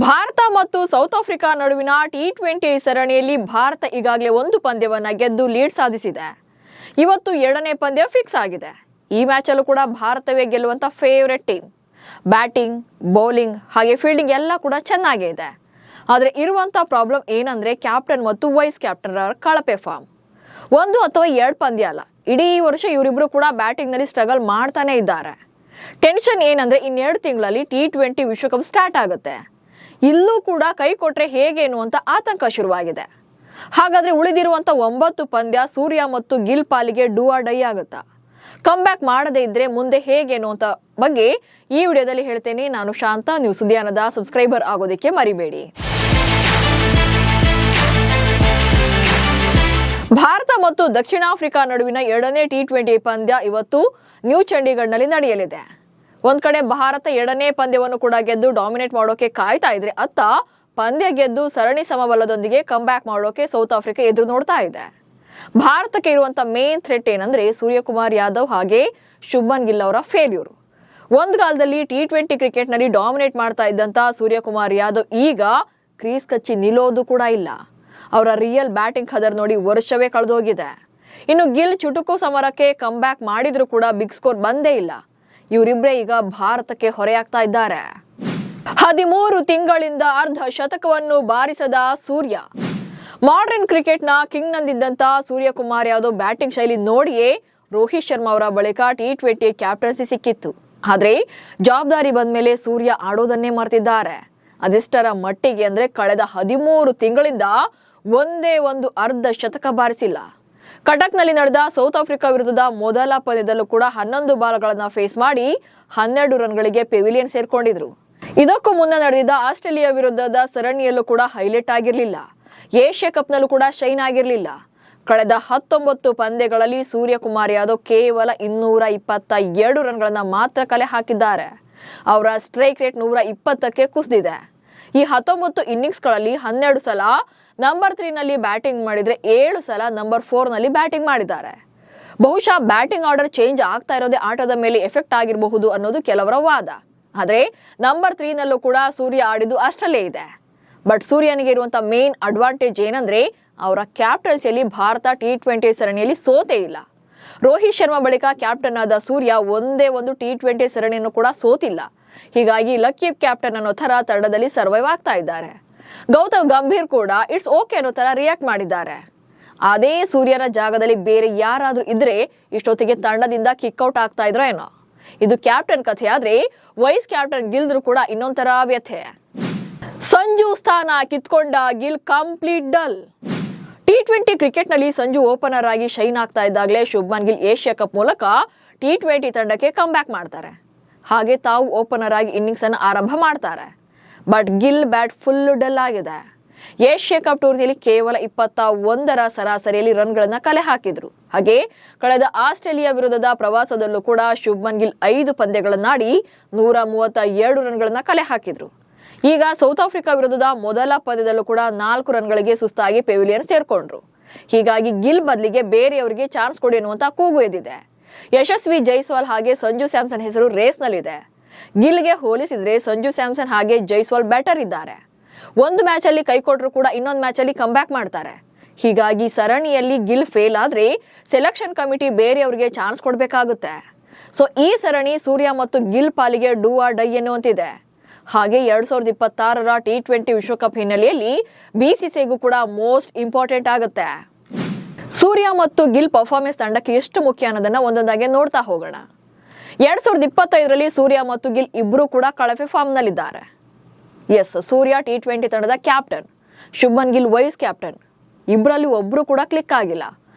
ಭಾರತ ಮತ್ತು south Africa ನಡುವಿನ T20 ಸರಣಿಯಲ್ಲಿ ಭಾರತ ಈಗಾಗಲೇ ಒಂದು ಪಂದ್ಯವನ್ನು ಗೆದ್ದು ಲೀಡ್ ಸಾಧಿಸಿದೆ. ಇವತ್ತು ಎರಡನೇ ಪಂದ್ಯ ಫಿಕ್ಸ್ ಆಗಿದೆ. ಈ ಮ್ಯಾಚಲ್ಲೂ ಕೂಡ ಭಾರತವೇ ಗೆಲ್ಲುವಂತ ಫೇವರೆಟ್ ಟೀಮ್. ಬ್ಯಾಟಿಂಗ್, ಬೌಲಿಂಗ್ ಹಾಗೆ ಫೀಲ್ಡಿಂಗ್ ಎಲ್ಲ ಕೂಡ ಚೆನ್ನಾಗೇ ಇದೆ. ಆದರೆ ಇರುವಂತ ಪ್ರಾಬ್ಲಮ್ ಏನಂದ್ರೆ ಕ್ಯಾಪ್ಟನ್ ಮತ್ತು ವೈಸ್ ಕ್ಯಾಪ್ಟನ್ ಕಳಪೆ ಫಾರ್ಮ್. ಒಂದು ಅಥವಾ ಎರಡು ಪಂದ್ಯ ಅಲ್ಲ, ಇಡೀ ವರ್ಷ ಇವರಿಬ್ರು ಕೂಡ ಬ್ಯಾಟಿಂಗ್ ನಲ್ಲಿ ಸ್ಟ್ರಗಲ್ ಮಾಡ್ತಾನೆ ಇದ್ದಾರೆ. ಟೆನ್ಷನ್ ಏನಂದ್ರೆ ಇನ್ನೆರಡು ತಿಂಗಳಲ್ಲಿ ಟಿ20 ವಿಶ್ವಕಪ್ ಸ್ಟಾರ್ಟ್ ಆಗುತ್ತೆ. ಇಲ್ಲೂ ಕೂಡ ಕೈ ಕೊಟ್ರೆ ಹೇಗೇನು ಅಂತ ಆತಂಕ ಶುರುವಾಗಿದೆ. ಹಾಗಾದ್ರೆ ಉಳಿದಿರುವಂತ 9 ಪಂದ್ಯ ಸೂರ್ಯ ಮತ್ತು ಗಿಲ್ ಪಾಲಿಗೆ ಡೂ ಆರ್ ಡೈ ಆಗುತ್ತಾ? ಕಮ್ ಬ್ಯಾಕ್ ಮಾಡದೇ ಇದ್ರೆ ಮುಂದೆ ಹೇಗೇನು ಅಂತ ಬಗ್ಗೆ ಈ ವಿಡಿಯೋದಲ್ಲಿ ಹೇಳ್ತೇನೆ. ನಾನು ಶಾಂತ, ನೀವು ಸುದ್ದಿಯಾನದ ಸಬ್ಸ್ಕ್ರೈಬರ್ ಆಗೋದಕ್ಕೆ ಮರಿಬೇಡಿ. ಭಾರತ ಮತ್ತು ದಕ್ಷಿಣ ಆಫ್ರಿಕಾ ನಡುವಿನ ಎರಡನೇ ಟಿ20 ಪಂದ್ಯ ಇವತ್ತು ನ್ಯೂ ಚಂಡೀಗಢ್ನಲ್ಲಿ ನಡೆಯಲಿದೆ. ಒಂದ್ ಕಡೆ ಭಾರತ ಎರಡನೇ ಪಂದ್ಯವನ್ನು ಕೂಡ ಗೆದ್ದು ಡಾಮಿನೇಟ್ ಮಾಡೋಕೆ ಕಾಯ್ತಾ ಇದ್ರೆ, ಅತ್ತ ಪಂದ್ಯ ಗೆದ್ದು ಸರಣಿ ಸಮಬಲದೊಂದಿಗೆ ಕಮ್ ಬ್ಯಾಕ್ ಮಾಡೋಕೆ ಸೌತ್ ಆಫ್ರಿಕಾ ಎದುರು ನೋಡ್ತಾ ಇದೆ. ಭಾರತಕ್ಕೆ ಇರುವಂತ ಮೇನ್ ಥ್ರೆಟ್ ಏನಂದ್ರೆ ಸೂರ್ಯಕುಮಾರ್ ಯಾದವ್ ಹಾಗೆ ಶುಭ್ಮನ್ ಗಿಲ್ ಅವರ ಫೇಲ್ಯೂರ್. ಒಂದ್ ಕಾಲದಲ್ಲಿ ಟಿ20 ಕ್ರಿಕೆಟ್ ನಲ್ಲಿ ಡಾಮಿನೇಟ್ ಮಾಡ್ತಾ ಇದ್ದಂತ ಸೂರ್ಯಕುಮಾರ್ ಯಾದವ್ ಈಗ ಕ್ರೀಸ್ ಕಚ್ಚಿ ನಿಲ್ಲೋದು ಕೂಡ ಇಲ್ಲ. ಅವರ ರಿಯಲ್ ಬ್ಯಾಟಿಂಗ್ ಖದರ್ ನೋಡಿ ವರ್ಷವೇ ಕಳೆದೋಗಿದೆ. ಇನ್ನು ಗಿಲ್ ಚುಟುಕು ಸಮರಕ್ಕೆ ಕಮ್ ಬ್ಯಾಕ್ ಮಾಡಿದ್ರು ಕೂಡ ಬಿಗ್ ಸ್ಕೋರ್ ಬಂದೇ ಇಲ್ಲ. ಇವರಿಬ್ಬರೇ ಈಗ ಭಾರತಕ್ಕೆ ಹೊರೆಯಾಗ್ತಾ ಇದ್ದಾರೆ. 13 ತಿಂಗಳಿಂದ ಅರ್ಧ ಶತಕವನ್ನು ಬಾರಿಸದ ಸೂರ್ಯ. ಮಾಡರ್ನ್ ಕ್ರಿಕೆಟ್ನ ಕಿಂಗ್ ನಂದಿದ್ದಂತ ಸೂರ್ಯಕುಮಾರ್ ಯಾದವ್ ಬ್ಯಾಟಿಂಗ್ ಶೈಲಿ ನೋಡಿಯೇ ರೋಹಿತ್ ಶರ್ಮಾ ಅವರ ಬಳಿಕ ಟಿ20 ಕ್ಯಾಪ್ಟನ್ಸಿ ಸಿಕ್ಕಿತ್ತು. ಆದ್ರೆ ಜವಾಬ್ದಾರಿ ಬಂದ್ಮೇಲೆ ಸೂರ್ಯ ಆಡೋದನ್ನೇ ಮರ್ತಿದ್ದಾರೆ. ಅದೆಷ್ಟರ ಮಟ್ಟಿಗೆ ಅಂದ್ರೆ ಕಳೆದ 13 ತಿಂಗಳಿಂದ ಒಂದೇ ಒಂದು ಅರ್ಧ ಶತಕ ಬಾರಿಸಿಲ್ಲ. ಕಟಕ್ನಲ್ಲಿ ನಡೆದ ಸೌತ್ ಆಫ್ರಿಕಾ ವಿರುದ್ಧದ ಮೊದಲ ಪಂದ್ಯದಲ್ಲೂ ಕೂಡ 11 ಬಾಲ್ಗಳನ್ನ ಫೇಸ್ ಮಾಡಿ 12 ರನ್ಗಳಿಗೆ ಪೆವಿಲಿಯನ್ ಸೇರ್ಕೊಂಡಿದ್ರು. ಇದಕ್ಕೂ ಮುನ್ನ ನಡೆದಿದ್ದ ಆಸ್ಟ್ರೇಲಿಯಾ ವಿರುದ್ಧದ ಸರಣಿಯಲ್ಲೂ ಕೂಡ ಹೈಲೈಟ್ ಆಗಿರಲಿಲ್ಲ. ಏಷ್ಯಾ ಕಪ್ನಲ್ಲೂ ಕೂಡ ಶೈನ್ ಆಗಿರಲಿಲ್ಲ. ಕಳೆದ 19 ಪಂದ್ಯಗಳಲ್ಲಿ ಸೂರ್ಯಕುಮಾರ್ ಯಾದವ್ ಕೇವಲ 222 ರನ್ಗಳನ್ನ ಮಾತ್ರ ಕಲೆ ಹಾಕಿದ್ದಾರೆ. ಅವರ ಸ್ಟ್ರೈಕ್ ರೇಟ್ 120ಕ್ಕೆ ಕುಸಿದಿದೆ. ಈ 19 ಇನ್ನಿಂಗ್ಸ್ಗಳಲ್ಲಿ 12 ಸಲ ನಂಬರ್ 3 ನಲ್ಲಿ ಬ್ಯಾಟಿಂಗ್ ಮಾಡಿದ್ರೆ 7 ಸಲ ನಂಬರ್ 4 ನಲ್ಲಿ ಬ್ಯಾಟಿಂಗ್ ಮಾಡಿದ್ದಾರೆ. ಬಹುಶಃ ಬ್ಯಾಟಿಂಗ್ ಆರ್ಡರ್ ಚೇಂಜ್ ಆಗ್ತಾ ಇರೋದೇ ಆಟದ ಮೇಲೆ ಎಫೆಕ್ಟ್ ಆಗಿರಬಹುದು ಅನ್ನೋದು ಕೆಲವರ ವಾದ. ಆದ್ರೆ ನಂಬರ್ 3 ನಲ್ಲೂ ಕೂಡ ಸೂರ್ಯ ಆಡಿದ್ದು ಅಷ್ಟಲ್ಲೇ ಇದೆ. ಬಟ್ ಸೂರ್ಯನಿಗೆ ಇರುವಂತ ಮೇನ್ ಅಡ್ವಾಂಟೇಜ್ ಏನಂದ್ರೆ ಅವರ ಕ್ಯಾಪ್ಟನ್ಸಿಯಲ್ಲಿ ಭಾರತ ಟಿ20 ಸರಣಿಯಲ್ಲಿ ಸೋತೇ ಇಲ್ಲ. ರೋಹಿತ್ ಶರ್ಮಾ ಬಳಿಕ ಕ್ಯಾಪ್ಟನ್ ಆದ ಸೂರ್ಯ ಒಂದೇ ಒಂದು ಟಿ20 ಸರಣಿಯನ್ನು ಕೂಡ ಸೋತಿಲ್ಲ. ಹೀಗಾಗಿ ಲಕ್ಕಿ ಕ್ಯಾಪ್ಟನ್ ಅನ್ನೋ ತರ ತಂಡದಲ್ಲಿ ಸರ್ವೈವ್ ಆಗ್ತಾ ಇದ್ದಾರೆ. ಗೌತಮ್ ಗಂಭೀರ್ ಕೂಡ ಇಟ್ಸ್ ಓಕೆ ಅನ್ನೋ ತರ ರಿಯಾಕ್ಟ್ ಮಾಡಿದ್ದಾರೆ. ಅದೇ ಸೂರ್ಯನ ಜಾಗದಲ್ಲಿ ಬೇರೆ ಯಾರಾದ್ರೂ ಇದ್ರೆ ಇಷ್ಟೊತ್ತಿಗೆ ತಂಡದಿಂದ ಕಿಕ್ಔಟ್ ಆಗ್ತಾ ಇದ್ರೋ ಏನೋ. ಇದು ಕ್ಯಾಪ್ಟನ್ ಕಥೆ. ಆದ್ರೆ ವೈಸ್ ಕ್ಯಾಪ್ಟನ್ ಗಿಲ್ದ್ರು ಕೂಡ ಇನ್ನೊಂದರ ವ್ಯಥೆ. ಸಂಜು ಸ್ಥಾನ ಕಿತ್ಕೊಂಡ ಗಿಲ್ ಕಂಪ್ಲೀಟ್ ಡಲ್. ಟಿ20 ಕ್ರಿಕೆಟ್ ನಲ್ಲಿ ಸಂಜು ಓಪನರ್ ಆಗಿ ಶೈನ್ ಆಗ್ತಾ ಇದ್ದಾಗಲೇ ಶುಭ್ಮನ್ ಗಿಲ್ ಏಷ್ಯಾ ಕಪ್ ಮೂಲಕ ಟಿ20 ತಂಡಕ್ಕೆ ಕಮ್ ಬ್ಯಾಕ್ ಮಾಡ್ತಾರೆ. ಹಾಗೆ ತಾವು ಓಪನರ್ ಆಗಿ ಇನ್ನಿಂಗ್ಸ್ ಅನ್ನು ಆರಂಭ ಮಾಡ್ತಾರೆ. But Gill bat full dull ಆಗಿದೆ. ಏಷ್ಯಾ ಕಪ್ ಟೂರ್ನಿಯಲ್ಲಿ ಕೇವಲ 21ರ ಸರಾಸರಿಯಲ್ಲಿ ರನ್ಗಳನ್ನ ಕಲೆ ಹಾಕಿದ್ರು. ಹಾಗೆ ಕಳೆದ ಆಸ್ಟ್ರೇಲಿಯಾ ವಿರುದ್ಧದ ಪ್ರವಾಸದಲ್ಲೂ ಕೂಡ ಶುಭ್ಮನ್ ಗಿಲ್ 5 ಪಂದ್ಯಗಳನ್ನಾಡಿ 132 ರನ್ಗಳನ್ನ ಕಲೆ ಹಾಕಿದ್ರು. ಈಗ ಸೌತ್ ಆಫ್ರಿಕಾ ವಿರುದ್ಧದ ಮೊದಲ ಪಂದ್ಯದಲ್ಲೂ ಕೂಡ 4 ರನ್ಗಳಿಗೆ ಸುಸ್ತಾಗಿ ಪೆವಿಲಿಯನ್ ಸೇರ್ಕೊಂಡ್ರು. ಹೀಗಾಗಿ ಗಿಲ್ ಬದಲಿಗೆ ಬೇರೆಯವರಿಗೆ ಚಾನ್ಸ್ ಕೊಡಿ ಎನ್ನುವಂತ ಕೂಗು ಎದ್ದಿದೆ. ಯಶಸ್ವಿ ಜೈಸ್ವಾಲ್ ಹಾಗೆ ಸಂಜು ಸ್ಯಾಮ್ಸನ್ ಹೆಸರು ರೇಸ್ ನಲ್ಲಿದೆ. ಗಿಲ್ಗೆ ಹೋಲಿಸಿದ್ರೆ ಸಂಜು ಸ್ಯಾಮ್ಸನ್ ಹಾಗೆ ಜೈಸ್ವಾಲ್ ಬೆಟರ್ ಇದ್ದಾರೆ. ಒಂದು ಮ್ಯಾಚ್ ಅಲ್ಲಿ ಕೈ ಕೊಟ್ಟರು ಕೂಡ ಇನ್ನೊಂದು ಮ್ಯಾಚ್ ಅಲ್ಲಿ ಕಮ್ ಬ್ಯಾಕ್ ಮಾಡ್ತಾರೆ. ಹೀಗಾಗಿ ಸರಣಿಯಲ್ಲಿ ಗಿಲ್ ಫೇಲ್ ಆದ್ರೆ ಸೆಲೆಕ್ಷನ್ ಕಮಿಟಿ ಬೇರೆಯವರಿಗೆ ಚಾನ್ಸ್ ಕೊಡ್ಬೇಕಾಗುತ್ತೆ. ಸೊ ಈ ಸರಣಿ ಸೂರ್ಯ ಮತ್ತು ಗಿಲ್ ಪಾಲಿಗೆ ಡೂ ಆರ್ ಡೈ ಎನ್ನುವಂತಿದೆ. ಹಾಗೆ 2026ರ ಟಿ20 ವಿಶ್ವಕಪ್ ಹಿನ್ನೆಲೆಯಲ್ಲಿ ಬಿಸಿಸಿಐಗೂ ಕೂಡ ಮೋಸ್ಟ್ ಇಂಪಾರ್ಟೆಂಟ್ ಆಗುತ್ತೆ. ಸೂರ್ಯ ಮತ್ತು ಗಿಲ್ ಪರ್ಫಾರ್ಮೆನ್ಸ್ ತಂಡಕ್ಕೆ ಎಷ್ಟು ಮುಖ್ಯ ಅನ್ನೋದನ್ನ ಒಂದೊಂದಾಗೆ ನೋಡ್ತಾ ಹೋಗೋಣ. 2025ರಲ್ಲಿ ಸೂರ್ಯ ಮತ್ತು ಗಿಲ್ ಇಬ್ರು ಕೂಡ ಕಳಪೆ ಫಾರ್ಮ್ ನಲ್ಲಿದ್ದಾರೆ. ಎಸ್, ಸೂರ್ಯ ಟಿ20 ತಂಡದ captain, Shubman Gill vice captain. ಇಬ್ಬರಲ್ಲಿ ಒಬ್ರು ಕೂಡ ಕ್ಲಿಕ್ ಆಗಿಲ್ಲ.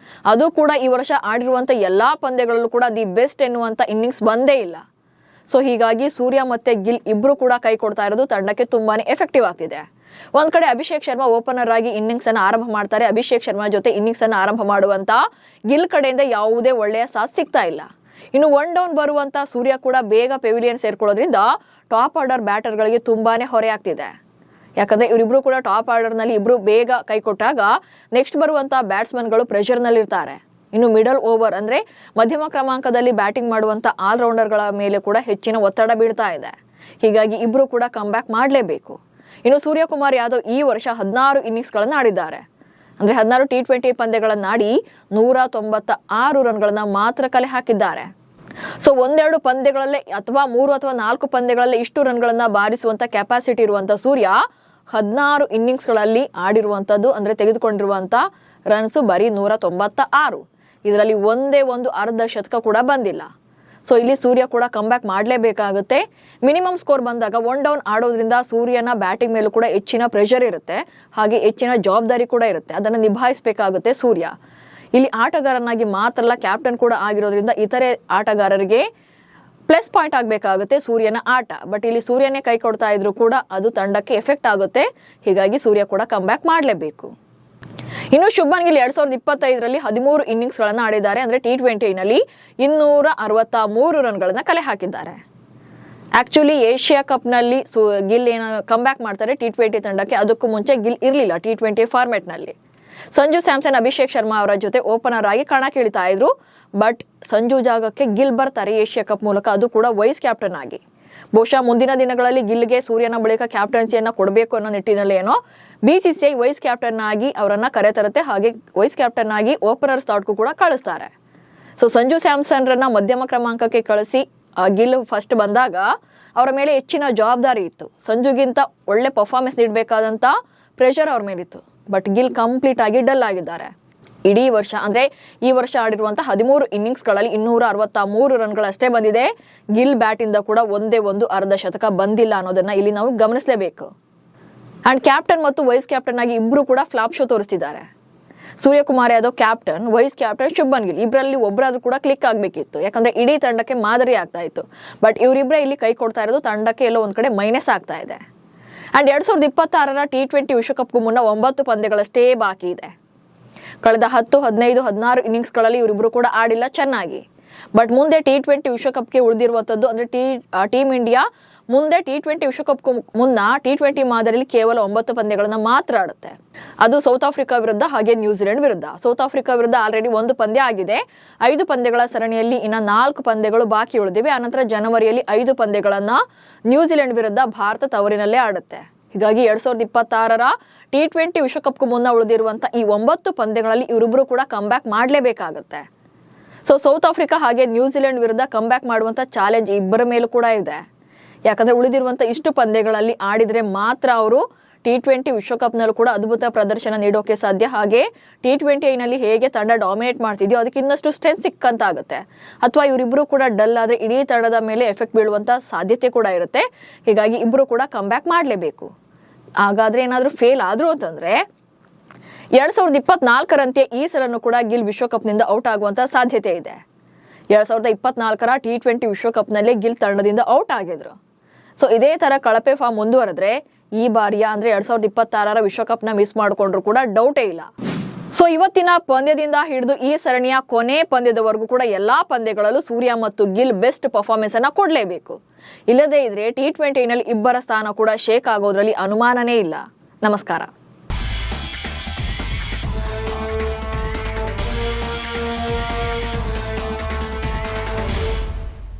ಅದು ಕೂಡ ಈ ವರ್ಷ ಆಡಿರುವಂತ ಎಲ್ಲಾ ಪಂದ್ಯಗಳಲ್ಲೂ ಕೂಡ ದಿ ಬೆಸ್ಟ್ ಎನ್ನುವಂತ ಇನ್ನಿಂಗ್ಸ್ ಬಂದೇ ಇಲ್ಲ. ಸೊ ಹೀಗಾಗಿ ಸೂರ್ಯ ಮತ್ತೆ ಗಿಲ್ ಇಬ್ರು ಕೂಡ ಕೈ ಕೊಡ್ತಾ ಇರೋದು ತಂಡಕ್ಕೆ ತುಂಬಾನೇ ಎಫೆಕ್ಟಿವ್ ಆಗ್ತಿದೆ. ಒಂದ್ ಕಡೆ ಅಭಿಷೇಕ್ ಶರ್ಮಾ ಓಪನರ್ ಆಗಿ ಇನ್ನಿಂಗ್ಸ್ ಅನ್ನು ಆರಂಭ ಮಾಡ್ತಾರೆ. ಅಭಿಷೇಕ್ ಶರ್ಮಾ ಜೊತೆ ಇನ್ನಿಂಗ್ಸ್ ಅನ್ನು ಆರಂಭ ಮಾಡುವಂತ ಗಿಲ್ ಕಡೆಯಿಂದ ಯಾವುದೇ ಒಳ್ಳೆಯ ಸಾಥ್ ಸಿಗ್ತಾ ಇಲ್ಲ. ಇನ್ನು 1 ಡೌನ್ ಬರುವಂತ ಸೂರ್ಯ ಕೂಡ ಬೇಗ ಪೆವಿಲಿಯನ್ ಸೇರ್ಕೊಳ್ಳೋದ್ರಿಂದ ಟಾಪ್ ಆರ್ಡರ್ ಬ್ಯಾಟರ್ ಗಳಿಗೆ ತುಂಬಾನೇ ಹೊರೆ ಆಗ್ತಿದೆ. ಯಾಕಂದ್ರೆ ಇವರಿಬ್ರು ಕೂಡ ಟಾಪ್ ಆರ್ಡರ್ ನಲ್ಲಿ ಇಬ್ರು ಬೇಗ ಕೈ ಕೊಟ್ಟಾಗ ನೆಕ್ಸ್ಟ್ ಬರುವಂತ ಬ್ಯಾಟ್ಸ್ಮನ್ ಗಳು ಪ್ರೆಷರ್ ನಲ್ಲಿ ಇರ್ತಾರೆ. ಇನ್ನು ಮಿಡಲ್ ಓವರ್ ಅಂದ್ರೆ ಮಧ್ಯಮ ಕ್ರಮಾಂಕದಲ್ಲಿ ಬ್ಯಾಟಿಂಗ್ ಮಾಡುವಂತ ಆಲ್ರೌಂಡರ್ಗಳ ಮೇಲೆ ಕೂಡ ಹೆಚ್ಚಿನ ಒತ್ತಡ ಬೀಳ್ತಾ ಇದೆ. ಹೀಗಾಗಿ ಇಬ್ರು ಕೂಡ ಕಮ್ ಬ್ಯಾಕ್ ಮಾಡಲೇಬೇಕು. ಇನ್ನು ಸೂರ್ಯಕುಮಾರ್ ಯಾದವ್ ಈ ವರ್ಷ 16 ಇನ್ನಿಂಗ್ಸ್ಗಳನ್ನು ಆಡಿದ್ದಾರೆ. ಅಂದ್ರೆ 16 T20 ಪಂದ್ಯಗಳನ್ನಾಡಿ 196 ರನ್ಗಳನ್ನ ಮಾತ್ರ ಕಲೆ ಹಾಕಿದ್ದಾರೆ. ಸೊ ಒಂದೆರಡು ಪಂದ್ಯಗಳಲ್ಲೇ ಅಥವಾ 3 ಅಥವಾ 4 ಪಂದ್ಯಗಳಲ್ಲೇ ಇಷ್ಟು ರನ್ಗಳನ್ನ ಬಾರಿಸುವಂತ ಕೆಪಾಸಿಟಿ ಇರುವಂತ ಸೂರ್ಯ 16 ಇನ್ನಿಂಗ್ಸ್ಗಳಲ್ಲಿ ಆಡಿರುವಂತದ್ದು ಅಂದ್ರೆ ತೆಗೆದುಕೊಂಡಿರುವಂತ ರನ್ಸ್ ಬರೀ 196. ಇದರಲ್ಲಿ ಒಂದೇ ಒಂದು ಅರ್ಧ ಶತಕ ಕೂಡ ಬಂದಿಲ್ಲ. ಸೊ ಇಲ್ಲಿ ಸೂರ್ಯ ಕೂಡ ಕಮ್ಬ್ಯಾಕ್ ಮಾಡಲೇಬೇಕಾಗುತ್ತೆ. ಮಿನಿಮಮ್ ಸ್ಕೋರ್ ಬಂದಾಗ 1 ಡೌನ್ ಆಡೋದ್ರಿಂದ ಸೂರ್ಯನ ಬ್ಯಾಟಿಂಗ್ ಮೇಲೂ ಕೂಡ ಹೆಚ್ಚಿನ ಪ್ರೆಷರ್ ಇರುತ್ತೆ, ಹಾಗೆ ಹೆಚ್ಚಿನ ಜವಾಬ್ದಾರಿ ಕೂಡ ಇರುತ್ತೆ. ಅದನ್ನು ನಿಭಾಯಿಸಬೇಕಾಗುತ್ತೆ ಸೂರ್ಯ. ಇಲ್ಲಿ ಆಟಗಾರನಾಗಿ ಮಾತ್ರ ಅಲ್ಲ, ಕ್ಯಾಪ್ಟನ್ ಕೂಡ ಆಗಿರೋದ್ರಿಂದ ಇತರೆ ಆಟಗಾರರಿಗೆ ಪ್ಲಸ್ ಪಾಯಿಂಟ್ ಆಗಬೇಕಾಗುತ್ತೆ ಸೂರ್ಯನ ಆಟ. ಬಟ್ ಇಲ್ಲಿ ಸೂರ್ಯನೇ ಕೈ ಕೊಡ್ತಾ ಇದ್ರು ಕೂಡ ಅದು ತಂಡಕ್ಕೆ ಎಫೆಕ್ಟ್ ಆಗುತ್ತೆ. ಹೀಗಾಗಿ ಸೂರ್ಯ ಕೂಡ ಕಮ್ಬ್ಯಾಕ್ ಮಾಡಲೇಬೇಕು. ಇನ್ನು ಶುಭ್ಮನ್ ಗಿಲ್ 2025ರಲ್ಲಿ 13 ಇನ್ನಿಂಗ್ಸ್ಗಳನ್ನು ಆಡಿದ್ದಾರೆ. ಅಂದ್ರೆ T20ನಲ್ಲಿ 263 ರನ್ಗಳನ್ನ ಕಲೆ ಹಾಕಿದ್ದಾರೆ. ಆಕ್ಚುಲಿ ಏಷ್ಯಾ ಕಪ್ನಲ್ಲಿ ಗಿಲ್ ಏನ ಕಮ್ಬ್ಯಾಕ್ ಮಾಡ್ತಾರೆ T20 ತಂಡಕ್ಕೆ. ಅದಕ್ಕೂ ಮುಂಚೆ ಗಿಲ್ ಇರಲಿಲ್ಲ T20 ಫಾರ್ಮೆಟ್ನಲ್ಲಿ. ಸಂಜು ಸ್ಯಾಮ್ಸನ್, ಅಭಿಷೇಕ್ ಶರ್ಮಾ ಅವರ ಜೊತೆ ಓಪನರ್ ಆಗಿ ಕಣಕ್ಕಿಳಿತಾ ಇದ್ರು. ಬಟ್ ಸಂಜು ಜಾಗಕ್ಕೆ ಗಿಲ್ ಬರ್ತಾರೆ ಏಷ್ಯಾ ಕಪ್ ಮೂಲಕ, ಅದು ಕೂಡ ವೈಸ್ ಕ್ಯಾಪ್ಟನ್ ಆಗಿ. ಬಹುಶಃ ಮುಂದಿನ ದಿನಗಳಲ್ಲಿ ಗಿಲ್ಗೆ ಸೂರ್ಯನ ಬಳಿಕ ಕ್ಯಾಪ್ಟನ್ಸಿಯನ್ನ ಕೊಡಬೇಕು ಅನ್ನೋ ನಿಟ್ಟಿನಲ್ಲಿ ಏನೋ BCCI ವೈಸ್ ಕ್ಯಾಪ್ಟನ್ ಆಗಿ ಅವರನ್ನ ಕರೆತರುತ್ತೆ, ಹಾಗೆ ವೈಸ್ ಕ್ಯಾಪ್ಟನ್ ಆಗಿ ಓಪನರ್ ಸ್ಲಾಟ್ಗೂ ಕೂಡ ಕಳಿಸ್ತಾರೆ. ಸೊ ಸಂಜು ಸ್ಯಾಮ್ಸನ್ ರನ್ನ ಮಧ್ಯಮ ಕ್ರಮಾಂಕಕ್ಕೆ ಕಳಿಸಿ ಗಿಲ್ ಫಸ್ಟ್ ಬಂದಾಗ ಅವರ ಮೇಲೆ ಹೆಚ್ಚಿನ ಜವಾಬ್ದಾರಿ ಇತ್ತು. ಸಂಜುಗಿಂತ ಒಳ್ಳೆ ಪರ್ಫಾರ್ಮೆನ್ಸ್ ನೀಡಬೇಕಾದಂತ ಪ್ರೆಷರ್ ಅವ್ರ ಮೇಲಿತ್ತು. ಬಟ್ ಗಿಲ್ ಕಂಪ್ಲೀಟ್ ಆಗಿ ಡಲ್ ಆಗಿದ್ದಾರೆ. ಇಡೀ ವರ್ಷ ಅಂದ್ರೆ ಈ ವರ್ಷ ಆಡಿರುವಂತಹ 13 ಇನ್ನಿಂಗ್ಸ್ಗಳಲ್ಲಿ 263 ರನ್ಗಳಷ್ಟೇ ಬಂದಿದೆ. ಗಿಲ್ ಬ್ಯಾಟ್ ಇಂದ ಕೂಡ ಒಂದೇ ಒಂದು ಅರ್ಧ ಶತಕ ಬಂದಿಲ್ಲ ಅನ್ನೋದನ್ನ ಇಲ್ಲಿ ನಾವು ಗಮನಿಸಲೇಬೇಕು. ಅಂಡ್ ಕ್ಯಾಪ್ಟನ್ ಮತ್ತು ವೈಸ್ ಕ್ಯಾಪ್ಟನ್ ಆಗಿ ಇಬ್ರು ಕೂಡ ಫ್ಲಾಪ್ ಶೋ ತೋರಿಸ್ತಿದ್ದಾರೆ. Suryakumar Yadav captain, vice captain Shubman Gill, ಇಬ್ಬರಲ್ಲಿ ಒಬ್ಬರಾದ್ರೂ ಕೂಡ ಕ್ಲಿಕ್ ಆಗ್ಬೇಕಿತ್ತು. ಯಾಕಂದ್ರೆ ಇಡೀ ತಂಡಕ್ಕೆ ಮಾದರಿ ಆಗ್ತಾ ಇತ್ತು. ಬಟ್ ಇವರಿಬ್ಬರೇ ಇಲ್ಲಿ ಕೈ ಕೊಡ್ತಾ ಇರೋದು ತಂಡಕ್ಕೆ ಎಲ್ಲೋ ಒಂದ್ ಕಡೆ ಮೈನಸ್ ಆಗ್ತಾ ಇದೆ. ಅಂಡ್ 2026ರ T20 ವಿಶ್ವಕಪ್ಗೂ ಮುನ್ನ 9 ಪಂದ್ಯಗಳಷ್ಟೇ ಬಾಕಿ ಇದೆ. ಕಳೆದ 10, 15, 16 ಇನ್ನಿಂಗ್ಸ್ಗಳಲ್ಲಿ ಇವರಿಬ್ರು ಕೂಡ ಆಡಿಲ್ಲ ಚೆನ್ನಾಗಿ. ಬಟ್ ಮುಂದೆ T20 ವಿಶ್ವಕಪ್ಗೆ ಉಳಿದಿರುವಂತದ್ದು ಅಂದ್ರೆ ಟೀಮ್ ಇಂಡಿಯಾ ಮುಂದೆ T20 ವಿಶ್ವಕಪ್ಗೂ ಮುನ್ನ T20 ಮಾದರಿಯಲ್ಲಿ ಕೇವಲ 9 ಪಂದ್ಯಗಳನ್ನ ಮಾತ್ರ ಆಡುತ್ತೆ. ಅದು ಸೌತ್ ಆಫ್ರಿಕಾ ವಿರುದ್ಧ ಹಾಗೆ ನ್ಯೂಜಿಲೆಂಡ್ ವಿರುದ್ಧ. ಸೌತ್ ಆಫ್ರಿಕಾ ವಿರುದ್ಧ ಆಲ್ರೆಡಿ 1 ಪಂದ್ಯ ಆಗಿದೆ. 5 ಪಂದ್ಯಗಳ ಸರಣಿಯಲ್ಲಿ ಇನ್ನ 4 ಪಂದ್ಯಗಳು ಬಾಕಿ ಉಳಿದಿವೆ. ಆನಂತರ ಜನವರಿಯಲ್ಲಿ 5 ಪಂದ್ಯಗಳನ್ನ ನ್ಯೂಜಿಲೆಂಡ್ ವಿರುದ್ಧ ಭಾರತ ತವರಿನಲ್ಲೇ ಆಡುತ್ತೆ. ಹೀಗಾಗಿ 2026ರ T20 ವಿಶ್ವಕಪ್ಗೂ ಮುನ್ನ ಉಳಿದಿರುವಂತ ಈ 9 ಪಂದ್ಯಗಳಲ್ಲಿ ಇವರಿಬ್ರು ಕೂಡ ಕಮ್ಬ್ಯಾಕ್ ಮಾಡಲೇಬೇಕಾಗುತ್ತೆ. ಸೊ ಸೌತ್ ಆಫ್ರಿಕಾ ಹಾಗೆ ನ್ಯೂಜಿಲೆಂಡ್ ವಿರುದ್ಧ ಕಮ್ಬ್ಯಾಕ್ ಮಾಡುವಂತ ಚಾಲೆಂಜ್ ಇಬ್ಬರ ಮೇಲೂ ಕೂಡ ಇದೆ. ಯಾಕಂದ್ರೆ ಉಳಿದಿರುವಂತ ಇಷ್ಟು ಪಂದ್ಯಗಳಲ್ಲಿ ಆಡಿದ್ರೆ ಮಾತ್ರ ಅವರು T20 ವಿಶ್ವಕಪ್ನಲ್ಲೂ ಕೂಡ ಅದ್ಭುತ ಪ್ರದರ್ಶನ ನೀಡೋಕೆ ಸಾಧ್ಯ. ಹಾಗೆ T20ನಲ್ಲಿ ಹೇಗೆ ತಂಡ ಡಾಮಿನೇಟ್ ಮಾಡ್ತಿದ್ಯೋ ಅದಕ್ಕೆ ಇನ್ನಷ್ಟು ಸ್ಟ್ರೆಂತ್ ಸಿಕ್ಕಂತಾಗುತ್ತೆ. ಅಥವಾ ಇವರಿಬ್ರು ಕೂಡ ಡಲ್ ಆದ್ರೆ ಇಡೀ ತಂಡದ ಮೇಲೆ ಎಫೆಕ್ಟ್ ಬೀಳುವಂತ ಸಾಧ್ಯತೆ ಕೂಡ ಇರುತ್ತೆ. ಹೀಗಾಗಿ ಇಬ್ರು ಕೂಡ ಕಮ್ಬ್ಯಾಕ್ ಮಾಡಲೇಬೇಕು. ಹಾಗಾದ್ರೆ ಏನಾದ್ರೂ ಫೇಲ್ ಆದ್ರು ಅಂತಂದ್ರೆ 2024ರಂತೆ ಈ ಸಲನೂ ಕೂಡ ಗಿಲ್ ವಿಶ್ವಕಪ್ನಿಂದ ಔಟ್ ಆಗುವಂತ ಸಾಧ್ಯತೆ ಇದೆ. 2024ರ T20 ವಿಶ್ವಕಪ್ನಲ್ಲೇ ಗಿಲ್ ತಂಡದಿಂದ ಔಟ್ ಆಗಿದ್ರು. ಸೊ ಇದೇ ತರ ಕಳಪೆ ಫಾರ್ಮ್ ಮುಂದುವರೆದ್ರೆ ಈ ಬಾರಿಯ ಅಂದ್ರೆ 2026ರ ವಿಶ್ವಕಪ್ನ ಮಿಸ್ ಮಾಡಿಕೊಂಡ್ರು ಕೂಡ ಡೌಟೇ ಇಲ್ಲ. ಸೊ ಇವತ್ತಿನ ಪಂದ್ಯದಿಂದ ಹಿಡಿದು ಈ ಸರಣಿಯ ಕೊನೆ ಪಂದ್ಯದವರೆಗೂ ಕೂಡ ಎಲ್ಲಾ ಪಂದ್ಯಗಳಲ್ಲೂ ಸೂರ್ಯ ಮತ್ತು ಗಿಲ್ ಬೆಸ್ಟ್ ಪರ್ಫಾರ್ಮೆನ್ಸ್ ಅನ್ನ ಕೊಡ್ಲೇಬೇಕು. ಇಲ್ಲದೇ ಇದ್ರೆ T20ನಲ್ಲಿ ಇಬ್ಬರ ಸ್ಥಾನ ಕೂಡ ಶೇಕ್ ಆಗೋದ್ರಲ್ಲಿ ಅನುಮಾನನೇ ಇಲ್ಲ. ನಮಸ್ಕಾರ.